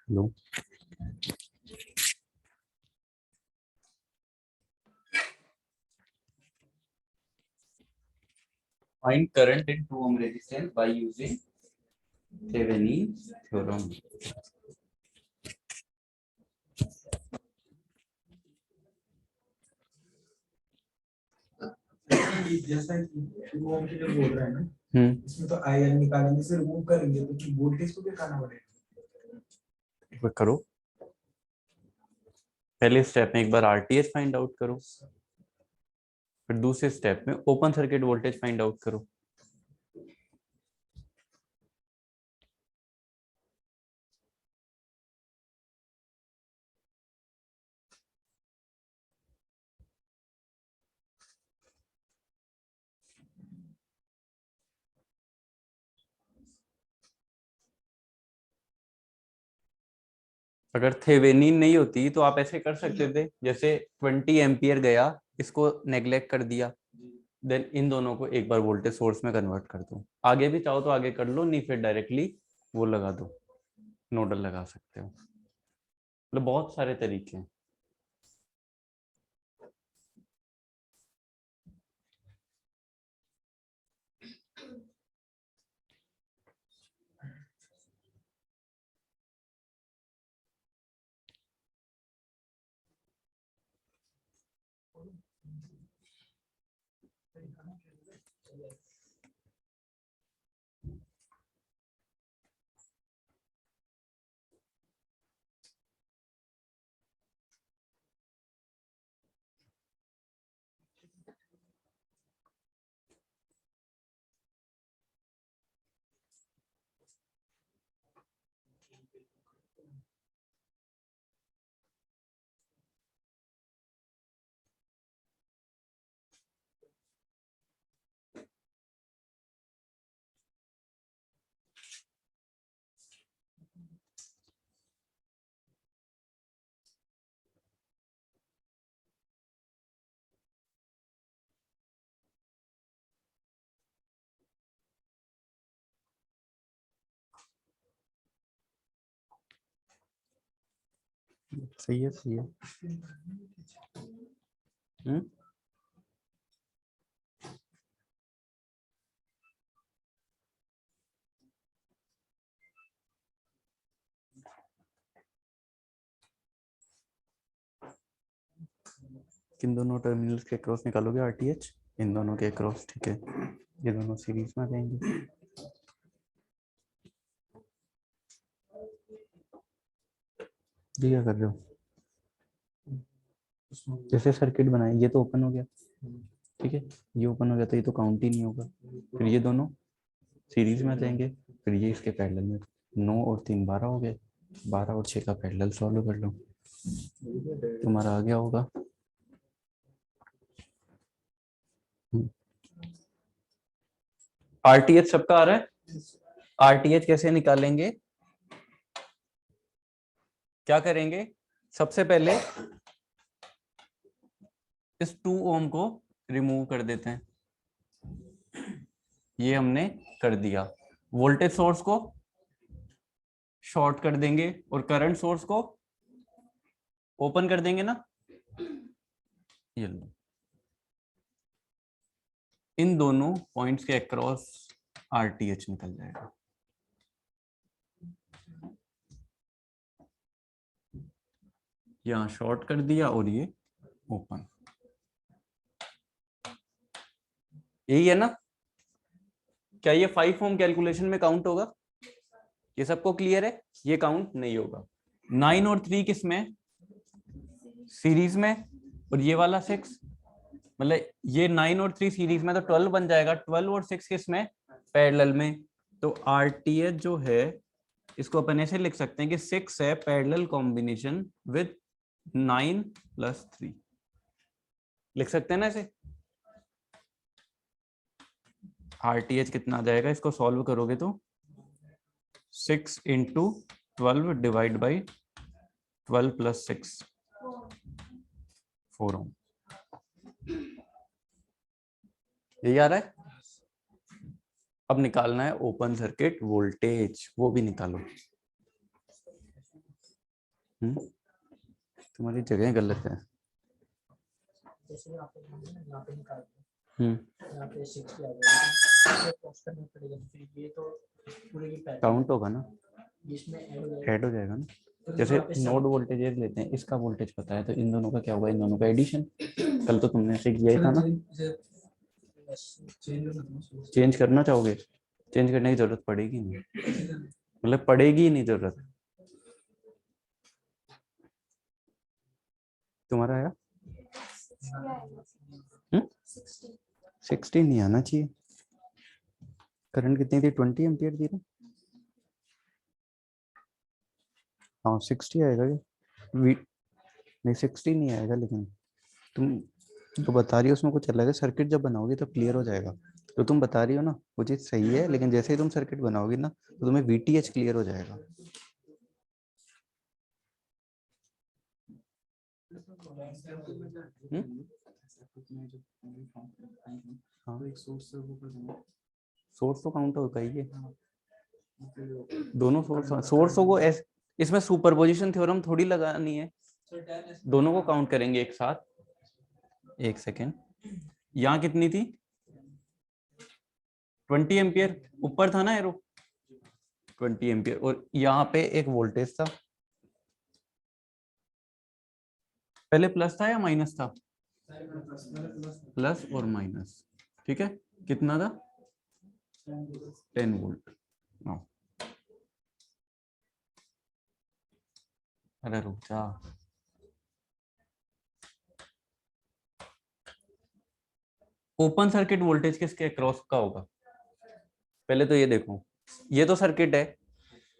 Low find current in 2 ohm resistance by using Thevenin's theorem. जैसा two ohm के लिए बोल रहा है ना, इसमें तो आईएल निकालेंगे से रिमूव करेंगे तो वोल्टेज को क्या करना पड़ेगा? एक बार करो, पहले स्टेप में एक बार आरटीएच फाइंड आउट करो, फिर दूसरे स्टेप में open circuit voltage find out करो। अगर थेवेनिन नहीं होती तो आप ऐसे कर सकते थे, जैसे 20 एम्पियर गया, इसको नेग्लेक्ट कर दिया, देन इन दोनों को एक बार वोल्टेज सोर्स में कन्वर्ट कर दो। आगे भी चाहो तो आगे कर लो, नहीं फिर डायरेक्टली वो लगा दो, नोडल लगा सकते हो। मतलब बहुत सारे तरीके हैं। सही है, सही है। किन दोनों टर्मिनल्स के क्रॉस निकालोगे आरटीएच? इन दोनों के क्रॉस, ठीक है। ये दोनों सीरीज में आ जाएंगे। ये क्या कर रहे हो? जैसे सर्किट बनाए, ये तो ओपन हो गया, ठीक है, ये ओपन हो गया तो ये तो काउंट ही नहीं होगा। फिर ये दोनों सीरीज में आ जाएंगे, फिर ये इसके पैरेलल में। 9 और 3 12 हो गए, 12 और 6 का पैरेलल सॉल्व कर लो, तुम्हारा आ गया होगा। आरटीएच सबका आ रहा है? आरटीएच कैसे निकालेंगे? क्या करेंगे? सबसे पहले इस 2 ओम को रिमूव कर देते हैं, ये हमने कर दिया। वोल्टेज सोर्स को शॉर्ट कर देंगे और करंट सोर्स को ओपन कर देंगे ना, ये लो। इन दोनों पॉइंट्स के अक्रॉस आरटीएच निकल जाएगा। यहां शॉर्ट कर दिया और ये ओपन, यही है ना? क्या ये 5 ओम कैलकुलेशन में काउंट होगा? ये सबको क्लियर है? ये काउंट नहीं होगा। 9 और 3 किस में? सीरीज में। और ये वाला 6, मतलब ये 9 और 3 सीरीज में तो 12 बन जाएगा। 12 और 6 किस में? पैरेलल में। तो आरटीएच जो है इसको अपन ऐसे लिख सकते हैं कि 6 है पैरेलल कॉम्बिनेशन विद 9 + 3, लिख सकते हैं ना ऐसे। आरटीएच कितना आ जाएगा? इसको सॉल्व करोगे तो 6 × 12 डिवाइड बाई 12 + 6 4 ओम। यही आ रहा है। अब निकालना है ओपन सर्किट वोल्टेज, वो भी निकालो। तुम्हारी जगह गलत है। जैसे यहाँ पे यहाँ पे निकाल हम्म यहाँ पे 60 आ जाएगा, क्रॉस करना पड़ेगा, तो फिर ये तो पूरे की पैटर्न काउंट होगा ना, इसमें ऐड ऐड हो जाएगा ना। तो जैसे यहाँ पे नोड वोल्टेज लेते हैं, इसका वोल्टेज पता है तो इन दोनों का क्या होगा, इन दोनों का एडिशन। कल तो तुमने ऐसे किया ही था ना। चेंज करना चाहोगे, चेंज करने की जरूरत पड़ेगी नहीं, मतलब पड़ेगी ही नहीं जरूरत। तुम्हारा आया 60 नहीं आना चाहिए। करंट कितनी थी, 20 एम्पियर थी ना। हाँ 60 आएगा क्या, नहीं 60 नहीं आएगा, लेकिन तुम जो बता रही हो उसमें कुछ अलग है। सर्किट जब बनाओगे तब क्लियर हो जाएगा। तो तुम बता रही हो ना वो चीज सही है, लेकिन जैसे ही तुम सर्किट बनाओगे ना तो तुम्हें VTH क्लियर हो जाएगा। हाँ सोर्स तो काउंट होगा ही है, दोनों सोर्सों को इसमें सुपरपोजिशन थ्योरम थोड़ी लगानी है, दोनों को काउंट करेंगे एक साथ। एक सेकेंड, यहाँ कितनी थी 20 एम्पियर, ऊपर था ना एरो 20 एम्पियर, और यहाँ पे एक वोल्टेज था, पहले प्लस था या माइनस था, प्लस और माइनस, ठीक है। कितना था 10 वोल्ट। अरे रुक जा, ओपन सर्किट वोल्टेज किसके क्रॉस का होगा, पहले तो ये देखो, ये तो सर्किट है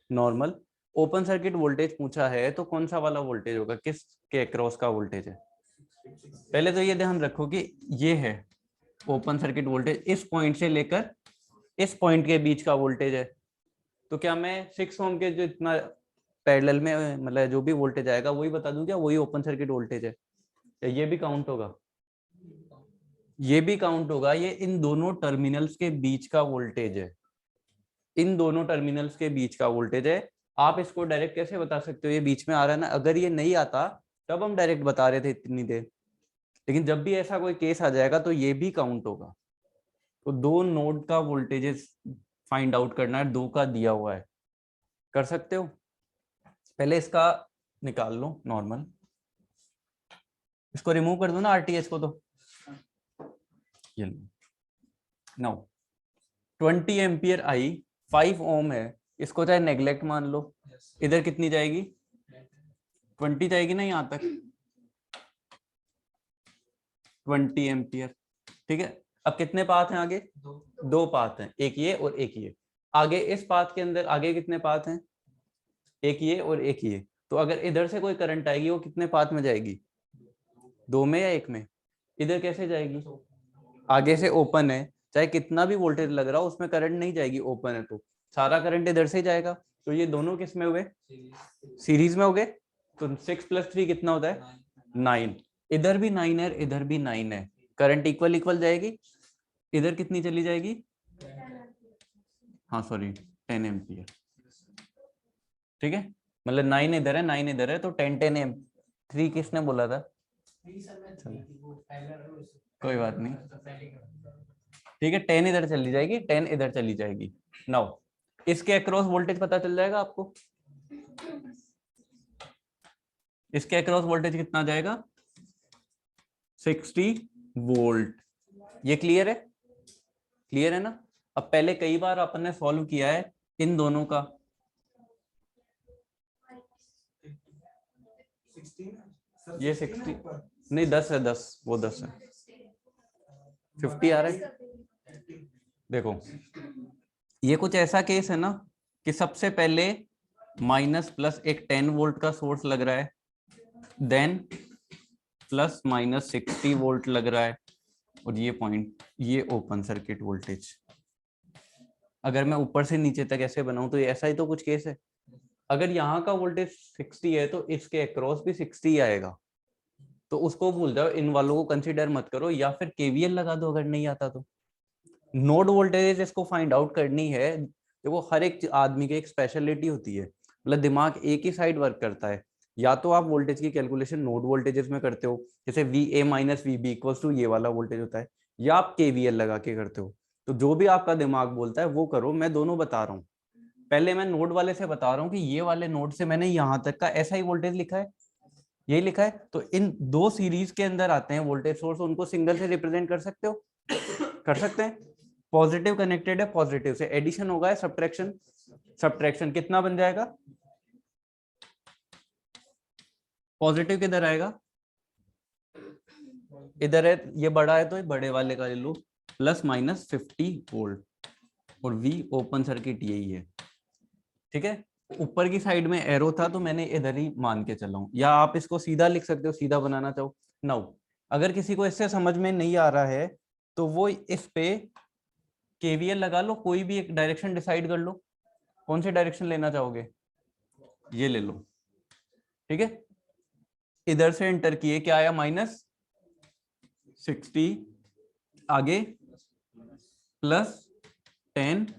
नॉर्मल, ओपन सर्किट वोल्टेज पूछा है तो कौन सा वाला वोल्टेज होगा, किसके क्रॉस का वोल्टेज है। पहले तो ये ध्यान रखो कि ये है ओपन सर्किट वोल्टेज, इस पॉइंट से लेकर इस पॉइंट के बीच का वोल्टेज है। तो क्या मैं 6 ओम के जो इतना पैरेलल में मतलब जो भी वोल्टेज आएगा वही बता दूं क्या, वही ओपन सर्किट वोल्टेज है, या ये भी काउंट होगा, ये भी काउंट होगा, ये इन दोनों टर्मिनल्स के बीच का वोल्टेज है, इन दोनों टर्मिनल्स के बीच का वोल्टेज है। आप इसको डायरेक्ट कैसे बता सकते हो, ये बीच में आ रहा है ना, अगर ये नहीं आता तब हम डायरेक्ट बता रहे थे इतनी देर, लेकिन जब भी ऐसा कोई केस आ जाएगा तो ये भी काउंट होगा। तो दो नोड का वोल्टेजेस फाइंड आउट करना है, दो का दिया हुआ है, कर सकते हो। पहले इसका निकाल लो नॉर्मल, इसको रिमूव कर दो ना RTH को, तो ये लो नाउ 20 एम्पियर आई 5 ओम है, इसको चाहे नेग्लेक्ट मान लो, इधर कितनी जाएगी 20 जाएगी ना यहाँ तक, 20 एम्पियर, ठीक है। अब कितने पाथ हैं आगे, दो पाथ हैं, एक ये और एक ये। आगे इस पाथ के अंदर आगे कितने पाथ हैं, एक ये और एक ये। तो अगर इधर से कोई करंट आएगी वो कितने पाथ में जाएगी, दो में या एक में। इधर कैसे जाएगी, आगे से ओपन है, चाहे कितना भी वोल्टेज लग रहा हो उसमें करंट नहीं जाएगी, ओपन है तो सारा करंट इधर से जाएगा। तो ये दोनों किस में हुए, सीरीज में हो गए। तो 6 + 3 कितना होता है 9, इधर भी 9 है इधर भी 9 है, करंट इक्वल इक्वल जाएगी। इधर कितनी चली जाएगी, हाँ सॉरी 10 एम्पियर, ठीक है। मतलब 9 इधर है 9 इधर है, तो 10 10 एम 3 किसने बोला था, कोई बात नहीं, ठीक है 10 इधर चली जाएगी 10 इधर चली जाएगी। नाउ इसके अक्रॉस वोल्टेज पता चल जाएगा आपको, इसके अक्रॉस वोल्टेज कितना जाएगा 60 वोल्ट। ये क्लियर है, क्लियर है ना। अब पहले कई बार अपन ने सॉल्व किया है इन दोनों का, 16 ये 60 नहीं 10 है, 10 वो 10 है, 50 आ रहा है। देखो ये कुछ ऐसा केस है ना कि सबसे पहले माइनस प्लस एक 10 वोल्ट का सोर्स लग रहा है, देन प्लस माइनस 60 वोल्ट लग रहा है, और ये पॉइंट ये ओपन सर्किट वोल्टेज। अगर मैं ऊपर से नीचे तक ऐसे बनाऊं तो ये ऐसा ही तो कुछ केस है। अगर यहाँ का वोल्टेज 60 है तो इसके अक्रॉस भी 60 ही आएगा, तो उसको भूल जाओ, इन वालों को कंसीडर मत करो, या फिर KVL लगा दो अगर नहीं आता तो। नोड वोल्टेज इसको फाइंड आउट करनी है, देखो हर एक आदमी की एक स्पेशलिटी होती है, मतलब दिमाग एक ही साइड वर्क करता है। या तो आप वोल्टेज की कैलकुलेशन नोड वोल्टेजेस में करते हो, जैसे VA minus VB equals to ये वाला वोल्टेज होता है, या आप KVL लगा के करते हो। तो जो भी आपका दिमाग बोलता है वो करो, मैं दोनों बता रहा हूँ। पहले मैं नोड वाले से बता रहा हूँ कि ये वाले नोड से मैंने यहाँ तक का ऐसा ही वोल्टेज लिखा है, यही लिखा है। तो इन दो सीरीज के अंदर आते हैं वोल्टेज सोर्स, उनको सिंगल से रिप्रेजेंट कर सकते हो, कर सकते हैं। पॉजिटिव कनेक्टेड है, पॉजिटिव से एडिशन होगा, सब्ट्रैक्शन, सब्ट्रैक्शन कितना बन जाएगा, पॉजिटिव किधर आएगा, इधर है, ये बड़ा है तो ये बड़े वाले का ले लो, प्लस माइनस 50 वोल्ट, और V ओपन सर्किट यही है, ठीक है। ऊपर की साइड में एरो था तो मैंने इधर ही मान के चला हूं, या आप इसको सीधा लिख सकते हो, सीधा बनाना चाहो। नाउ अगर किसी को इससे समझ में नहीं आ रहा है तो वो इस पे KVL लगा लो, कोई भी एक डायरेक्शन डिसाइड कर लो, कौन सी डायरेक्शन लेना चाहोगे, ये ले लो, ठीक है। इधर से एंटर किए, क्या आया, -60, आगे +10,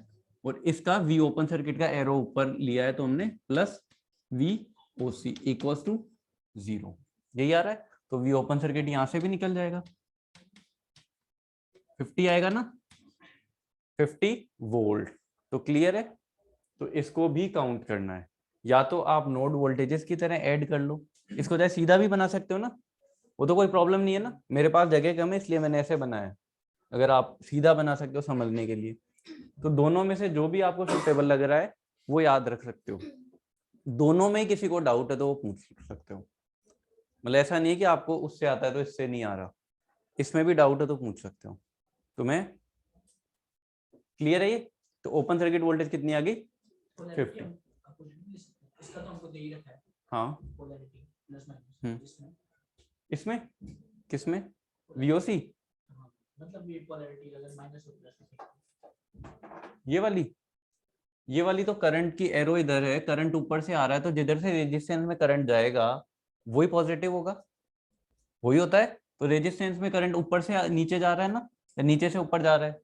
और इसका V ओपन सर्किट का एरो ऊपर लिया है तो हमने +VOC इक्वल्स टू 0, यही आ रहा है। तो V ओपन सर्किट यहां से भी निकल जाएगा, 50 आएगा ना, 50 वोल्ट। तो क्लियर है। तो इसको भी काउंट करना है, या तो आप नोड वोल्टेजेस की तरह ऐड कर लो, इसको चाहे सीधा भी बना सकते हो ना, वो तो कोई प्रॉब्लम नहीं है ना, मेरे पास जगह कम है इसलिए मैंने ऐसे बनाया। अगर आप सीधा बना सकते हो समझने के लिए, तो दोनों में से जो भी आपको सुटेबल लग रहा है वो याद रख सकते हो। दोनों में किसी को डाउट है तो वो पूछ सकते हो, मतलब ऐसा नहीं है कि आपको उससे आता है तो इससे नहीं आ रहा, इसमें भी डाउट है तो पूछ सकते हो। तो मैं क्लियर है ये। तो ओपन सर्किट वोल्टेज कितनी आ गई, 50। इसका तो हमको दे ही रखा है। हाँ, पोलैरिटी प्लस माइनस इसमें किसमें, VOC, मतलब ये पोलैरिटी अगर माइनस हो प्लस, ये वाली तो करंट की एरो इधर है, करंट ऊपर से आ रहा है तो जिधर से रेजिस्टेंस में करंट जाएगा वही पॉजिटिव होगा, वही होता है। तो रेजिस्टेंस में करंट ऊपर से नीचे जा रहा है ना, या नीचे से ऊपर जा रहा है,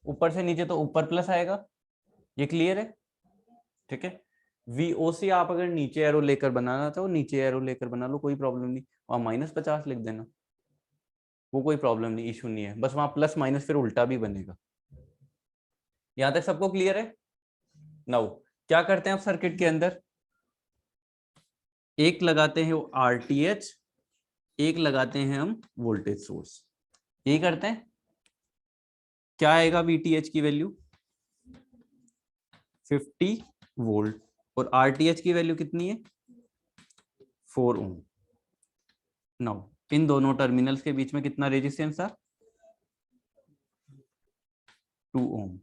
ऊपर से नीचे तो ऊपर प्लस आएगा, ये क्लियर है, ठीक है। VOC आप अगर नीचे एरो लेकर बनाना चाहो नीचे एरो लेकर बना लो, कोई प्रॉब्लम नहीं, वहां -50 लिख देना, वो कोई प्रॉब्लम नहीं, इशू नहीं है, बस वहां प्लस माइनस फिर उल्टा भी बनेगा। यहां तक सबको क्लियर है। नाउ क्या करते हैं आप सर्किट के अंदर, एक लगाते हैं वो RTH, एक लगाते हैं हम वोल्टेज सोर्स, यही करते हैं। क्या आएगा VTH की वैल्यू 50 वोल्ट, और RTH की वैल्यू कितनी है 4 ओम। नाउ इन दोनों टर्मिनल्स के बीच में कितना रेजिस्टेंस था 2 ओम।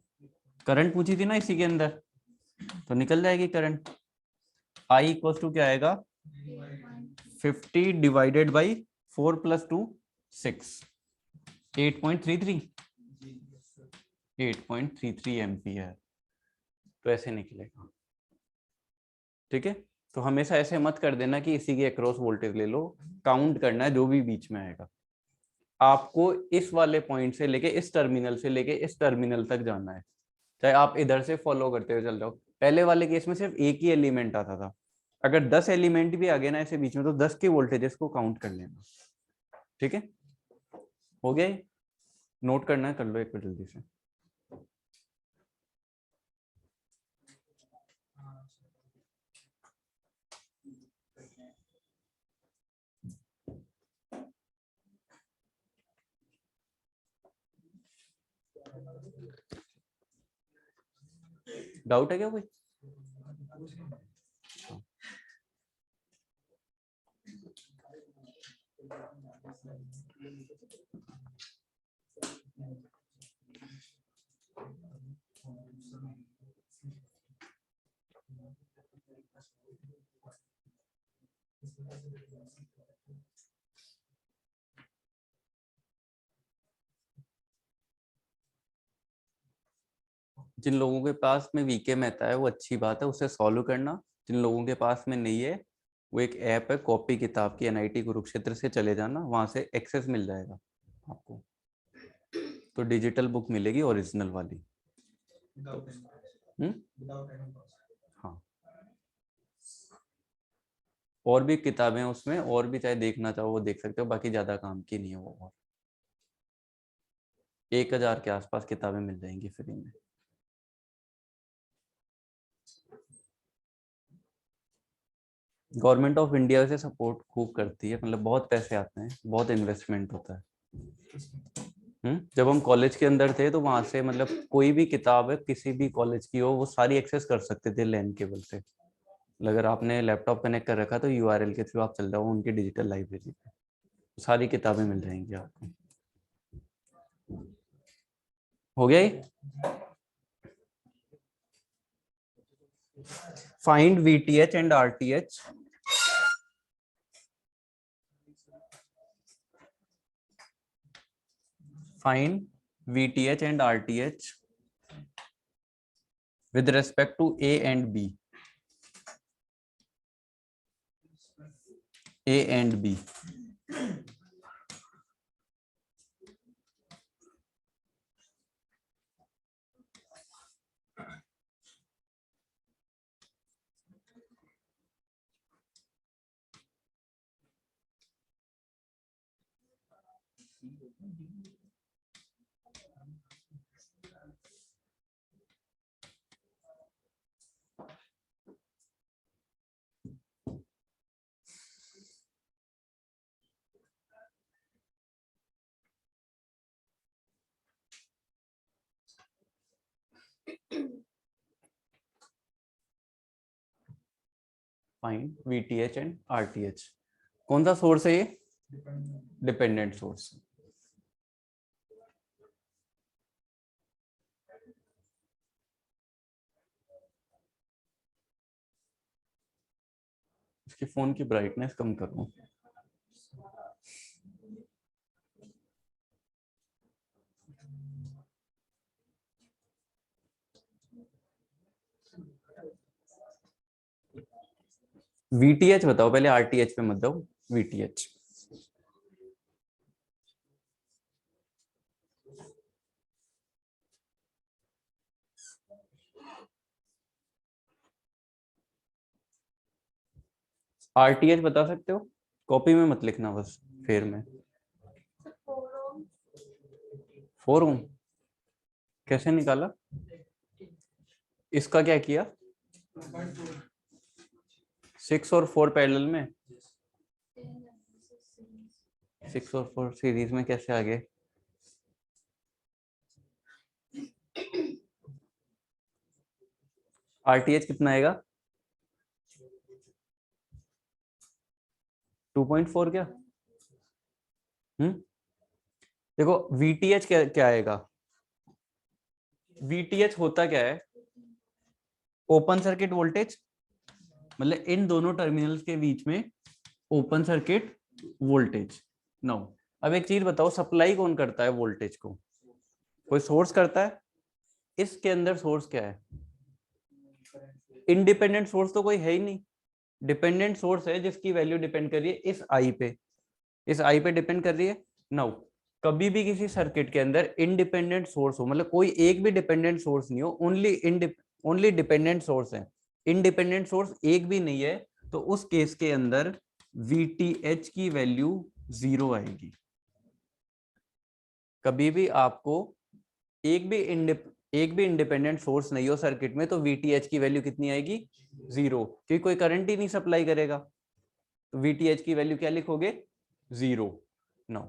करंट पूछी थी ना इसी के अंदर, तो निकल जाएगी करंट। I इक्वल टू क्या आएगा 50 डिवाइडेड बाई 4 + 2 6, 8.33 एम्पियर, तो ऐसे निकलेगा, ठीक है। तो हमेशा ऐसे मत कर देना कि इसी के अक्रॉस वोल्टेज ले लो, काउंट करना है जो भी बीच में आएगा। आपको इस वाले पॉइंट से लेके इस टर्मिनल से लेके इस टर्मिनल तक जाना है, चाहे आप इधर से फॉलो करते हुए चल जाओ। पहले वाले केस में सिर्फ एक ही एलिमेंट आता था, अगर 10 एलिमेंट भी आ गए ना ऐसे बीच में तो 10 के वोल्टेजेस को काउंट कर लेना, ठीक है। हो गया, नोट करना है, कर लो एक बार जल्दी से। डाउट है क्या कोई, जिन लोगों के पास में वीके मेहता है वो अच्छी बात है, उसे सॉल्व करना। जिन लोगों के पास में नहीं है, वो एक ऐप है कॉपी किताब की, NIT कुरुक्षेत्र से चले जाना, वहां से एक्सेस मिल जाएगा आपको, तो डिजिटल बुक मिलेगी ओरिजिनल वाली। हाँ, और भी किताबें उसमें, और भी चाहे देखना चाहो वो देख सकते हो, बाकी ज्यादा काम की नहीं है वो। और 1000 के आसपास किताबें मिल जाएंगी फ्री में। गवर्नमेंट ऑफ इंडिया से सपोर्ट खूब करती है, मतलब बहुत पैसे आते हैं, बहुत इन्वेस्टमेंट होता है। जब हम कॉलेज के अंदर थे तो वहां से मतलब कोई भी किताब है किसी भी कॉलेज की हो वो सारी एक्सेस कर सकते थे लैन केबल से। अगर आपने लैपटॉप कनेक्ट कर रखा तो यूआरएल के थ्रू आप चल जाओ उनकी डिजिटल लाइब्रेरी पे, सारी किताबें मिल जाएंगी आपको। हो गया ये? Find VTH and RTH. Find VTH and RTH with respect to A and B. A and B. Find VTH and RTH. कौन सा सोर्स है ये? Dependent source. इसकी फोन की ब्राइटनेस कम करूं। VTH बताओ पहले, RTH पे मत जाओ। VTH RTH बता सकते हो? कॉपी में मत लिखना बस, फेर में। 4 ओम कैसे निकाला? इसका क्या किया? 6 और 4 पैरेलल में, 6 और 4 सीरीज में कैसे आ गए? RTH कितना आएगा? 2.4 क्या? देखो VTH क्या आएगा? VTH होता क्या है? ओपन सर्किट वोल्टेज, मतलब इन दोनों टर्मिनल्स के बीच में ओपन सर्किट वोल्टेज। नो, अब एक चीज बताओ, सप्लाई कौन करता है वोल्टेज को? कोई सोर्स करता है? इसके अंदर सोर्स क्या है? इंडिपेंडेंट सोर्स तो कोई है ही नहीं। डिपेंडेंट सोर्स है जिसकी वैल्यू डिपेंड कर रही है इस आई पे, इस आई पे डिपेंड कर रही है। नाउ कभी भी किसी सर्किट के अंदर इंडिपेंडेंट सोर्स हो, मतलब कोई एक भी डिपेंडेंट सोर्स नहीं हो, ओनली डिपेंडेंट सोर्स है, इंडिपेंडेंट सोर्स एक भी नहीं है, तो उस केस के अंदर VTH की वैल्यू 0 आएगी। कभी भी आपको एक भी इंडिपेंडेंट सोर्स नहीं हो सर्किट में तो VTH की वैल्यू कितनी आएगी? 0, क्योंकि कोई करंट ही नहीं सप्लाई करेगा। तो VTH की वैल्यू क्या लिखोगे? 0। नो,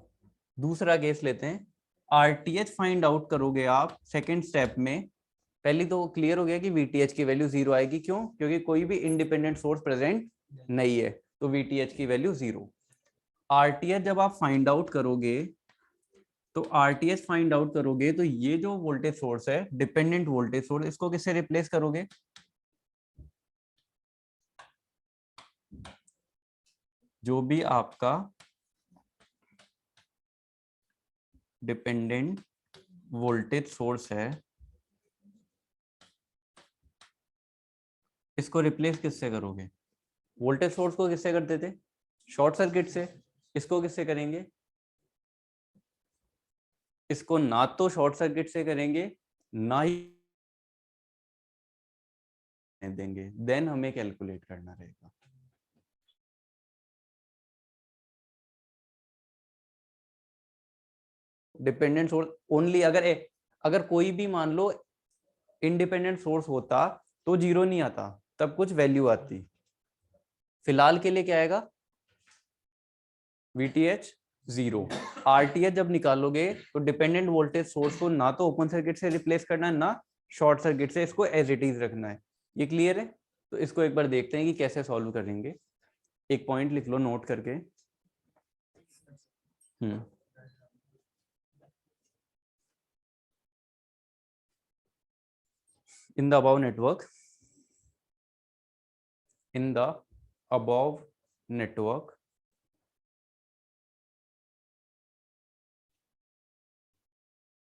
दूसरा केस लेते हैं। RTH फाइंड आउट करोगे आप सेकेंड स्टेप में। पहली तो क्लियर हो गया कि VTH की वैल्यू 0 आएगी, क्यों? क्योंकि कोई भी इंडिपेंडेंट सोर्स प्रेजेंट नहीं है, तो VTH की वैल्यू 0। RTH जब आप फाइंड आउट करोगे तो RTH फाइंड आउट करोगे तो ये जो वोल्टेज सोर्स है डिपेंडेंट वोल्टेज सोर्स, इसको किससे रिप्लेस करोगे? जो भी आपका डिपेंडेंट वोल्टेज सोर्स है इसको रिप्लेस किससे करोगे? वोल्टेज सोर्स को किससे करते थे? शॉर्ट सर्किट से। इसको किससे करेंगे? इसको ना तो शॉर्ट सर्किट से करेंगे ना ही देंगे, देन हमें कैलकुलेट करना रहेगा। डिपेंडेंट सोर्स ओनली अगर कोई भी मान लो इंडिपेंडेंट सोर्स होता तो जीरो नहीं आता, तब कुछ वैल्यू आती। फिलहाल के लिए क्या आएगा, VTH 0। RTH जब निकालोगे तो डिपेंडेंट वोल्टेज सोर्स को ना तो ओपन सर्किट से रिप्लेस करना है ना शॉर्ट सर्किट से, इसको एज इट इज रखना है। ये क्लियर है? तो इसको एक बार देखते हैं कि कैसे सॉल्व करेंगे। एक पॉइंट लिख लो नोट करके। In the above network,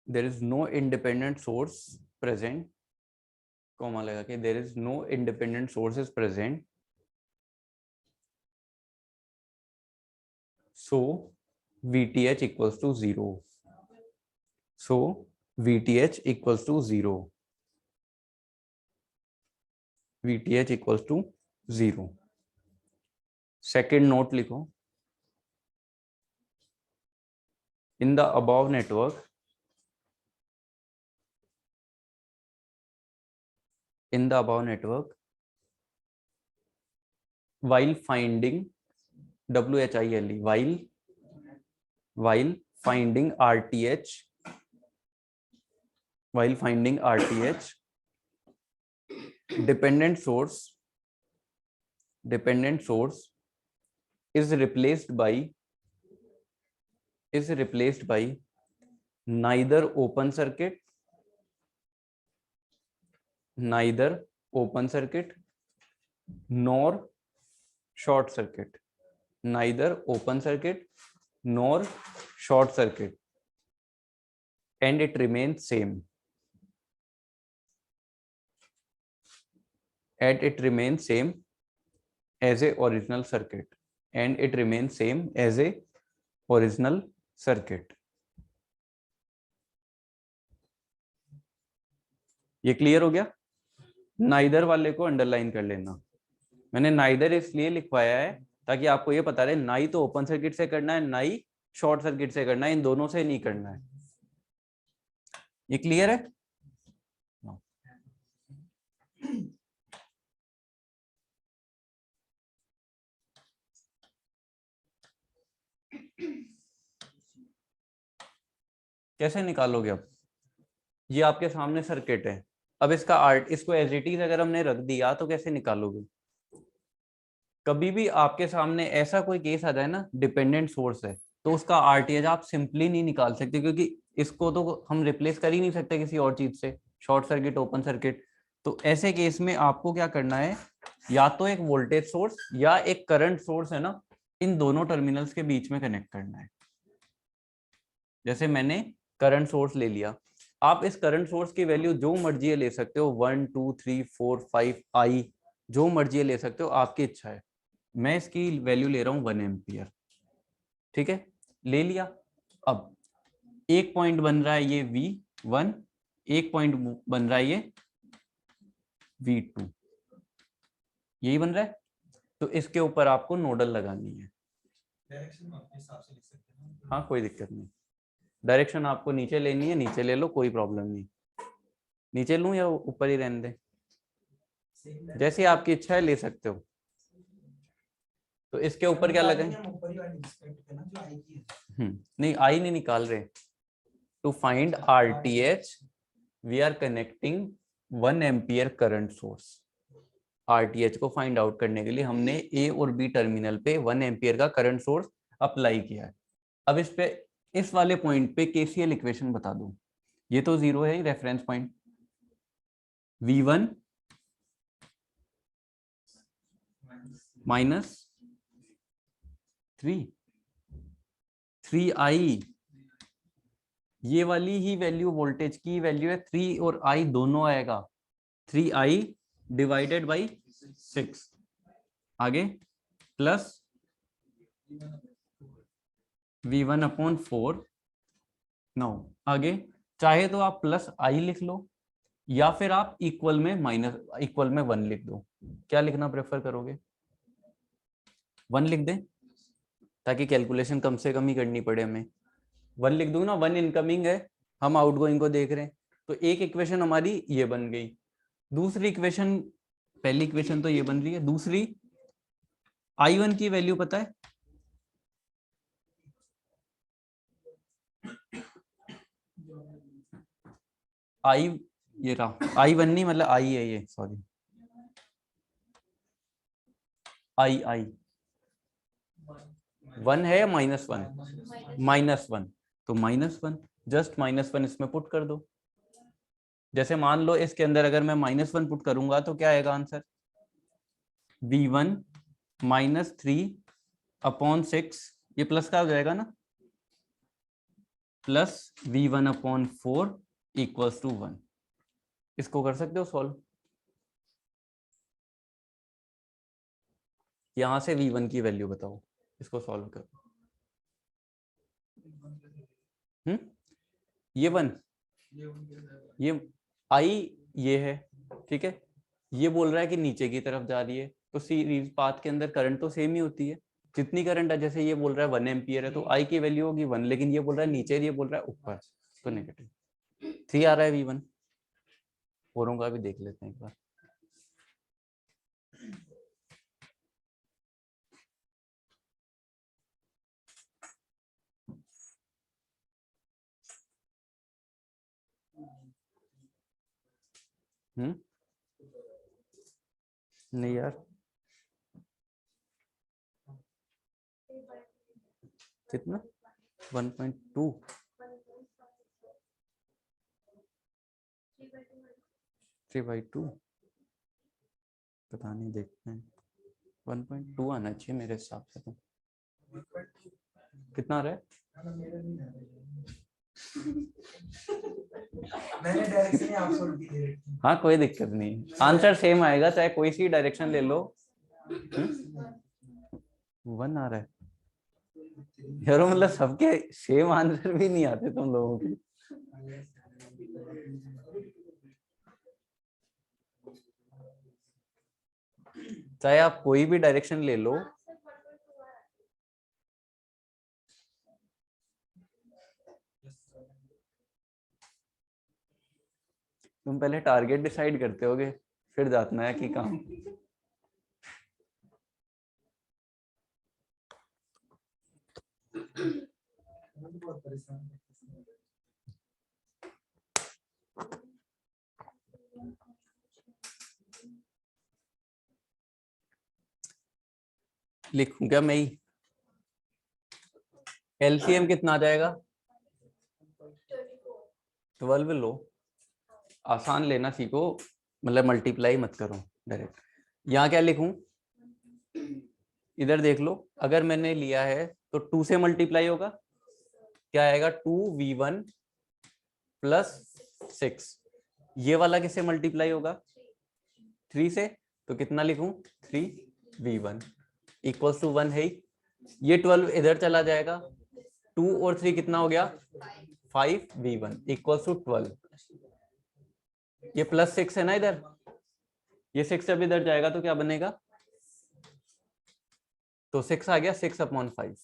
there is no independent source present, comma लगा के there is no independent sources present, so VTH equals to 0. So VTH equals to 0. VTH equals to 0. Second note लिखो, in the above network, while finding WHILE, while finding RTH, dependent source is replaced by neither open circuit nor short circuit, and it remains same as a original circuit. ये clear हो गया? Neither वाले को underline कर लेना। मैंने neither इसलिए लिखवाया है ताकि आपको ये पता रहे, ना ही तो ओपन सर्किट से करना है ना ही शॉर्ट सर्किट से करना है, इन दोनों से नहीं करना है। ये क्लियर है? कैसे निकालोगे? अब ये आपके सामने सर्किट है, अब इसको एज इट इज अगर हमने रख दिया तो कैसे निकालोगे? कभी भी आपके सामने ऐसा कोई केस आ जाए ना, डिपेंडेंट सोर्स है, तो उसका RTH आप सिंपली नहीं निकाल सकते, क्योंकि इसको तो हम रिप्लेस कर ही नहीं सकते किसी और चीज से, शॉर्ट सर्किट ओपन सर्किट। तो ऐसे केस में आपको क्या करना है, या तो एक वोल्टेज सोर्स या एक करंट सोर्स है ना, इन दोनों टर्मिनल्स के बीच में कनेक्ट करना है। जैसे मैंने करंट सोर्स ले लिया, आप इस करंट सोर्स की वैल्यू जो मर्जी ले सकते हो, 1 2 3 4 5 I, जो मर्जी ले सकते हो, आपकी इच्छा है। मैं इसकी वैल्यू ले रहा हूं 1 एम्पियर, ठीक है, ले लिया। अब एक पॉइंट बन रहा है ये V1, एक पॉइंट बन रहा है ये V2, यही बन रहा है। तो इसके ऊपर आपको नोडल लगानी है। डायरेक्शन में अपने हिसाब से लिख सकते हैं। हाँ, कोई दिक्कत नहीं, डायरेक्शन आपको नीचे लेनी है, नीचे ले लो, कोई प्रॉब्लम नहीं। नीचे लूं या ऊपर ही रहने दे, जैसी आपकी इच्छा है ले सकते हो। तो इसके ऊपर क्या लगाएं? नहीं, आई नहीं निकाल रहे। To find RTH we are connecting 1 ampere current source. RTH को फाइंड आउट करने के लिए हमने A और B टर्मिनल पे 1 एम्पियर का करंट सोर्स अप्लाई किया है। अब इस वाले पॉइंट पे KCL इक्वेशन बता दो। ये तो 0 है reference point, V1 minus 3I, ये वाली ही वैल्यू वोल्टेज की वैल्यू है, 3 और I दोनों आएगा, 3I डिवाइडेड बाई 6, आगे प्लस V1 अपॉन 4। नो, आगे चाहे तो आप प्लस I लिख लो या फिर आप इक्वल में 1 लिख दो। क्या लिखना प्रेफर करोगे? 1 लिख दें ताकि कैलकुलेशन कम से कम ही करनी पड़े हमें। 1 लिख दूंगा ना, 1 इनकमिंग है, हम आउटगोइंग को देख रहे हैं। तो एक इक्वेशन हमारी ये बन गई। दूसरी इक्वेशन, पहली इक्वेशन तो ये बन रही है, दूसरी I1 की वैल्यू पता है? आई, ये रहा I1 नहीं, मतलब आई है ये, सॉरी आई 1 है या -1? -1, तो -1, जस्ट -1 इसमें पुट कर दो। जैसे मान लो इसके अंदर अगर मैं -1 पुट करूंगा तो क्या आएगा आंसर? V1 -3/6, ये प्लस का हो जाएगा ना, प्लस V1/4 इक्वल्स टू 1। इसको कर सकते हो सॉल्व। यहां से V1 की वैल्यू बताओ, इसको सॉल्व करो। ये 1, ये I ये है, ठीक है, ये बोल रहा है कि नीचे की तरफ जा रही है, तो सीरीज पाथ के अंदर करंट तो सेम ही होती है। जितनी करंट है, जैसे ये बोल रहा है 1 एम्पियर है, तो I की वैल्यू होगी 1, लेकिन ये बोल रहा है नीचे, ये बोल रहा है ऊपर, तो नेगेटिव 3 आ रहा है V1। औरों का भी देख लेते हैं एक बार। नहीं यार, कितना 1.2, 3/2, पता नहीं, देखते हैं। 1.2 आना चाहिए मेरे हिसाब से। तो कितना आ रहा है? मैंने डायरेक्शन ही आप सोल्व की है। हाँ कोई दिक्कत नहीं, आंसर सेम आएगा चाहे कोई सी डायरेक्शन ले लो। 1 आ रहा है यार, मतलब सबके सेम आंसर भी नहीं आते तुम लोगों के। चाहे आप कोई भी डायरेक्शन ले लो, तुम पहले टारगेट डिसाइड करते होगे, फिर जातना है कि काम। बहुत परेशान लिखूं क्या मैं ही? एलसीएम कितना आ जाएगा? 12 लो, आसान लेना सीखो, मतलब मल्टीप्लाई मत करो डायरेक्ट। यहाँ क्या लिखूं? इधर देख लो, अगर मैंने लिया है तो 2 से मल्टीप्लाई होगा, क्या आएगा? 2v1 + 6। ये वाला किससे मल्टीप्लाई होगा? 3 से, तो कितना लिखूं? 3v1 इक्वल्स टू 1 है ही। ये 12 इधर चला जाएगा, 2 और 3 कितना हो गया? 5v1 equals to 12। ये +6 है ना इधर, ये 6 जब इधर जाएगा तो क्या बनेगा? तो 6 आ गया, 6/5,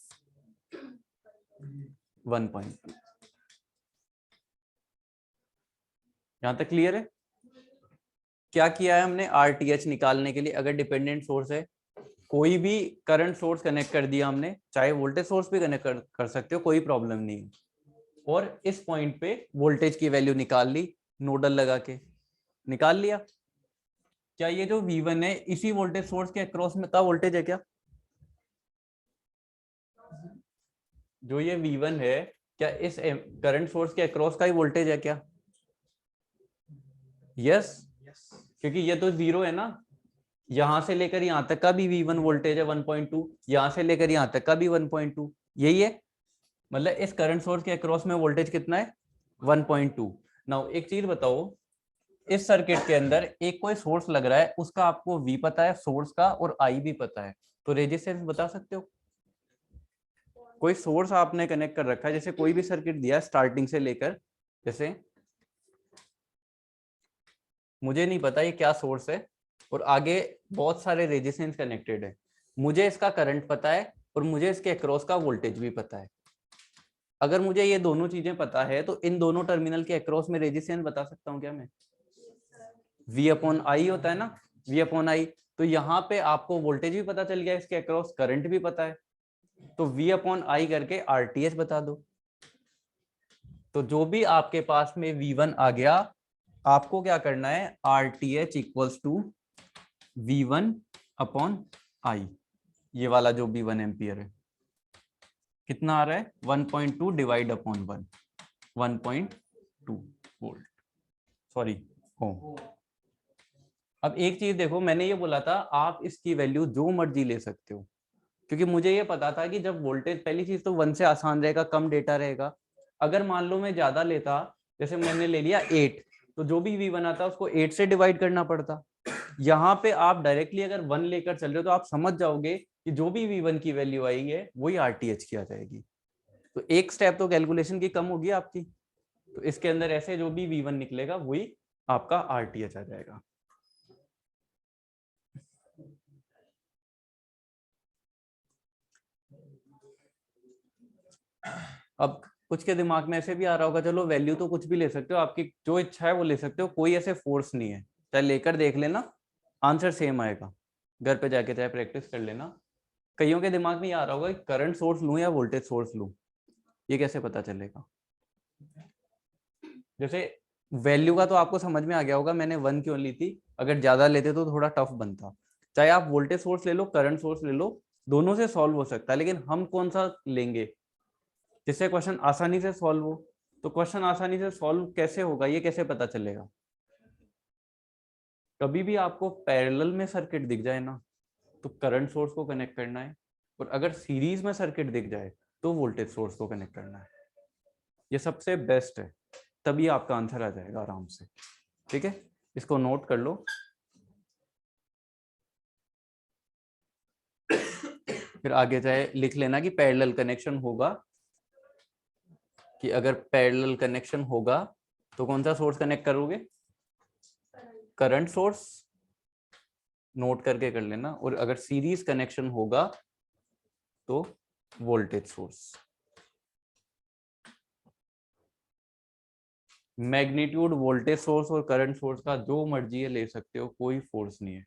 1.2। यहां तक क्लियर है? क्या किया है हमने? RTH निकालने के लिए, अगर डिपेंडेंट सोर्स है, कोई भी करंट सोर्स कनेक्ट कर दिया हमने, चाहे वोल्टेज सोर्स भी कनेक्ट कर सकते हो, कोई प्रॉब्लम नहीं है। और इस पॉइंट पे वोल्टेज की वैल्यू निकाल ली, नोडल लगा के निकाल लिया। क्या ये जो V1 है इसी वोल्टेज सोर्स के अक्रॉस में का वोल्टेज है क्या? जो ये V1 है, क्या इस करंट सोर्स के अक्रॉस का ही वोल्टेज है क्या? यस, क्योंकि ये तो 0 है ना, यहां से लेकर यहां तक का भी V1 वोल्टेज है 1.2, यहां से लेकर यहां तक का भी 1.2, यही है। मतलब इस करंट सोर्स के अक्रॉस में वोल्टेज कितना है? 1.2। नाउ एक चीज बताओ, इस सर्किट के अंदर एक कोई सोर्स लग रहा है, उसका आपको V पता है सोर्स का, और I भी पता है, तो रेजिस्टेंस बता सकते हो? कोई सोर्स आपने कनेक्ट कर रखा है, जैसे कोई भी सर्किट दिया स्टार्टिंग से लेकर, जैसे मुझे नहीं पता ये क्या सोर्स है, और आगे बहुत सारे रेजिस्टेंस कनेक्टेड है, मुझे इसका करंट पता है और मुझे इसके अक्रॉस का वोल्टेज भी पता है। अगर मुझे ये दोनों चीजें पता है तो इन दोनों टर्मिनल के अक्रॉस में रेजिस्टेंस बता सकता हूँ क्या मैं? V अपॉन आई होता है ना, V अपॉन आई। तो यहाँ पे आपको वोल्टेज भी पता चल गया, इसके अक्रॉस करंट भी पता है, तो V अपॉन आई करके RTH बता दो। तो जो भी आपके पास में V1 आ गया, आपको क्या करना है, RTH equals to V1 upon I, ये वाला जो भी 1 एम्पियर है कितना आ रहा है, 1.2 डिवाइड अपॉन 1, 1.2 वोल्ट, सॉरी ओम। अब एक चीज देखो, मैंने ये बोला था आप इसकी वैल्यू जो मर्जी ले सकते हो, क्योंकि मुझे ये पता था कि जब वोल्टेज, पहली चीज तो 1 से आसान रहेगा, कम डेटा रहेगा। अगर मान लो मैं ज्यादा लेता, जैसे मैंने ले लिया 8, तो जो भी V1 आता उसको 8 से डिवाइड करना पड़ता। यहाँ पे आप डायरेक्टली अगर 1 लेकर चल रहे हो तो आप समझ जाओगे कि जो भी V1 की वैल्यू आई है वही RTH की आ जाएगी। तो एक स्टेप तो कैलकुलेशन की कम होगी आपकी। तो इसके अंदर ऐसे जो भी V1 निकलेगा वही आपका RTH आ जाएगा। अब कुछ के दिमाग में ऐसे भी आ रहा होगा, चलो वैल्यू तो कुछ भी ले सकते हो, आपकी जो इच्छा है वो ले सकते हो, कोई ऐसे फोर्स नहीं है, चाहे लेकर देख लेना, आंसर सेम आएगा, घर पे जाके चाहे प्रैक्टिस कर लेना। कईयों के दिमाग में ये आ रहा होगा कि करंट सोर्स लूं या वोल्टेज सोर्स लूं, ये कैसे पता चलेगा? जैसे वैल्यू का तो आपको समझ में आ गया होगा, मैंने 1 क्यों ली थी, अगर ज्यादा लेते तो थोड़ा टफ बनता। चाहे आप वोल्टेज सोर्स ले लो, करंट सोर्स ले लो, दोनों से सॉल्व हो सकता है, लेकिन हम कौन सा लेंगे जिससे क्वेश्चन आसानी से सॉल्व हो? तो क्वेश्चन आसानी से सॉल्व कैसे होगा, ये कैसे पता चलेगा? कभी भी आपको पैरेलल में सर्किट दिख जाए ना, तो करंट सोर्स को कनेक्ट करना है, और अगर सीरीज में सर्किट दिख जाए तो वोल्टेज सोर्स को कनेक्ट करना है। ये सबसे बेस्ट है, तभी आपका आंसर आ जाएगा आराम से। ठीक है, इसको नोट कर लो। फिर आगे जाए लिख लेना कि पैरेलल कनेक्शन होगा, कि अगर पैरेलल कनेक्शन होगा तो कौन सा सोर्स कनेक्ट करोगे? करंट सोर्स, नोट करके कर लेना। और अगर सीरीज कनेक्शन होगा तो voltage source. Magnitude voltage source और करंट सोर्स का जो मर्जी है ले सकते हो, कोई फोर्स नहीं है।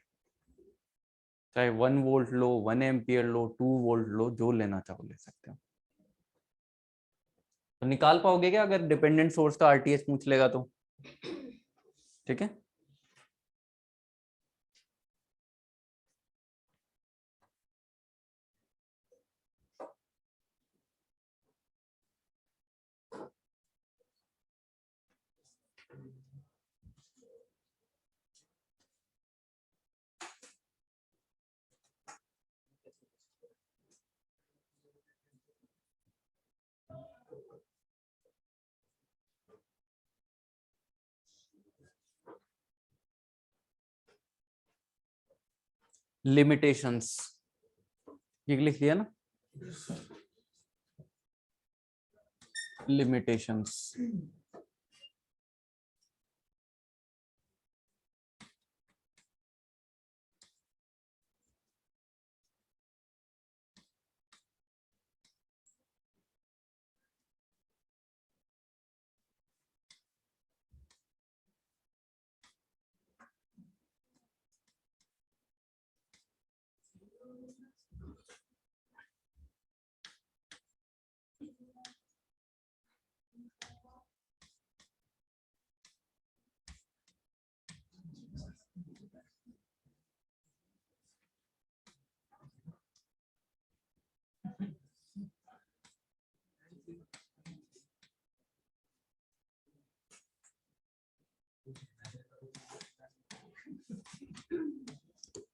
चाहे 1 वोल्ट लो, 1 एम्पियर लो, 2 वोल्ट लो, जो लेना चाहो ले सकते हो। तो निकाल पाओगे क्या अगर डिपेंडेंट सोर्स का RTH पूछ लेगा तो? ठीक है, लिमिटेशंस ये लिख लिया ना, लिमिटेशंस।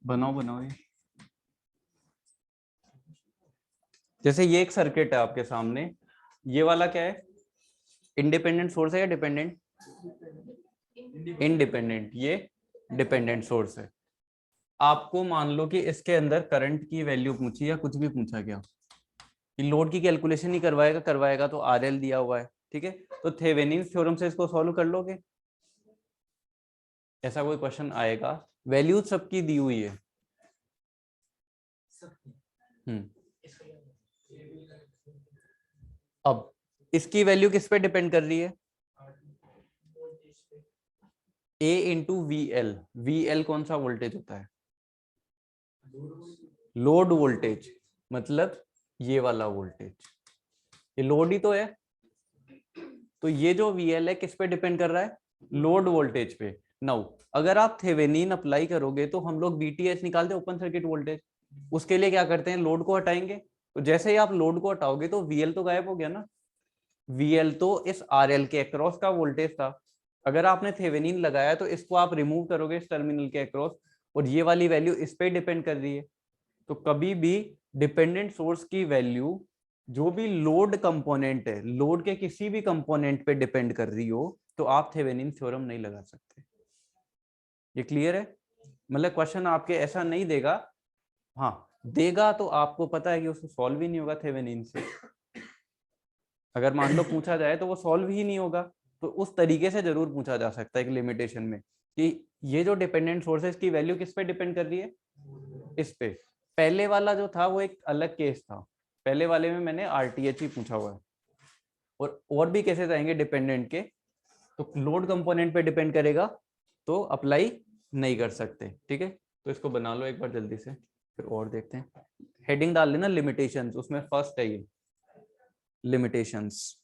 बनाओ बनाओ ये। जैसे ये एक सर्किट है आपके सामने, ये वाला क्या है, इंडिपेंडेंट सोर्स है या डिपेंडेंट? इंडिपेंडेंट, ये डिपेंडेंट सोर्स है। आपको मान लो कि इसके अंदर करंट की वैल्यू पूछी या कुछ भी पूछा गया, कि लोड की कैलकुलेशन ही करवाएगा तो RL दिया हुआ है। ठीक है, तो थेवेनिन्स थ्योरम से इसको सॉल्व कर लोगे? ऐसा कोई क्वेश्चन आएगा, वैल्यू सबकी दी हुई है। अब इसकी वैल्यू किस पे डिपेंड कर रही है? A इंटू वी एल कौन सा वोल्टेज होता है? लोड वोल्टेज, मतलब ये वाला वोल्टेज, ये लोड ही तो है। तो ये जो VL है किस पे डिपेंड कर रहा है? लोड वोल्टेज पे। नाउ अगर आप थेवेनिन अप्लाई करोगे तो हम लोग VTH निकालते हैं, ओपन सर्किट वोल्टेज। उसके लिए क्या करते हैं? लोड को हटाएंगे। तो जैसे ही आप लोड को हटाओगे तो VL तो गायब हो गया ना। VL तो इस RL के अक्रॉस का वोल्टेज था। अगर आपने थेवेनिन लगाया तो इसको आप रिमूव करोगे इस टर्मिनल के अक्रॉस, और ये वाली वैल्यू इस पे डिपेंड कर रही है। तो कभी भी डिपेंडेंट सोर्स की वैल्यू जो भी लोड कंपोनेंट है, लोड के किसी भी कंपोनेंट पे डिपेंड कर रही हो, तो आप थेवेनिन थ्योरम नहीं लगा सकते। ये क्लियर है? मतलब क्वेश्चन आपके ऐसा नहीं देगा, हाँ देगा तो आपको पता है कि उसको सॉल्व ही नहीं होगा थेवेनिन से। अगर मान लो पूछा जाए तो वो सॉल्व ही नहीं होगा। तो उस तरीके से जरूर पूछा जा सकता है एक लिमिटेशन में कि ये जो डिपेंडेंट सोर्स है इसकी वैल्यू किस पे डिपेंड कर रही है? इस पे। पहले वाला जो था वो एक अलग केस था, पहले वाले में मैंने RTH ही पूछा हुआ है। और भी केसेस आएंगे डिपेंडेंट के, तो लोड कंपोनेंट पे डिपेंड करेगा तो अप्लाई नहीं कर सकते। ठीक है, तो इसको बना लो एक बार जल्दी से, फिर और देखते हैं। हेडिंग डाल लेना लिमिटेशंस, उसमें फर्स्ट है ये लिमिटेशंस।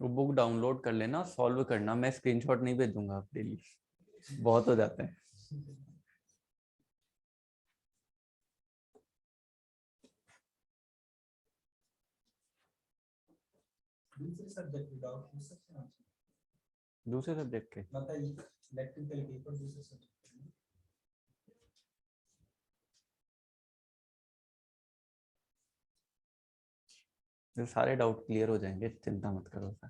वो बुक डाउनलोड कर लेना, सॉल्व करना, मैं स्क्रीनशॉट नहीं भेजूंगा आप डेली, बहुत हो जाते हैं। दूसरे सब्जेक्ट के डाउट पूछ सकते हैं आपसे? दूसरे सब्जेक्ट के मतलब इलेक्ट्रिकल के पर दूसरे सब्जेक्ट सारे डाउट क्लियर हो जाएंगे, चिंता मत करो सर।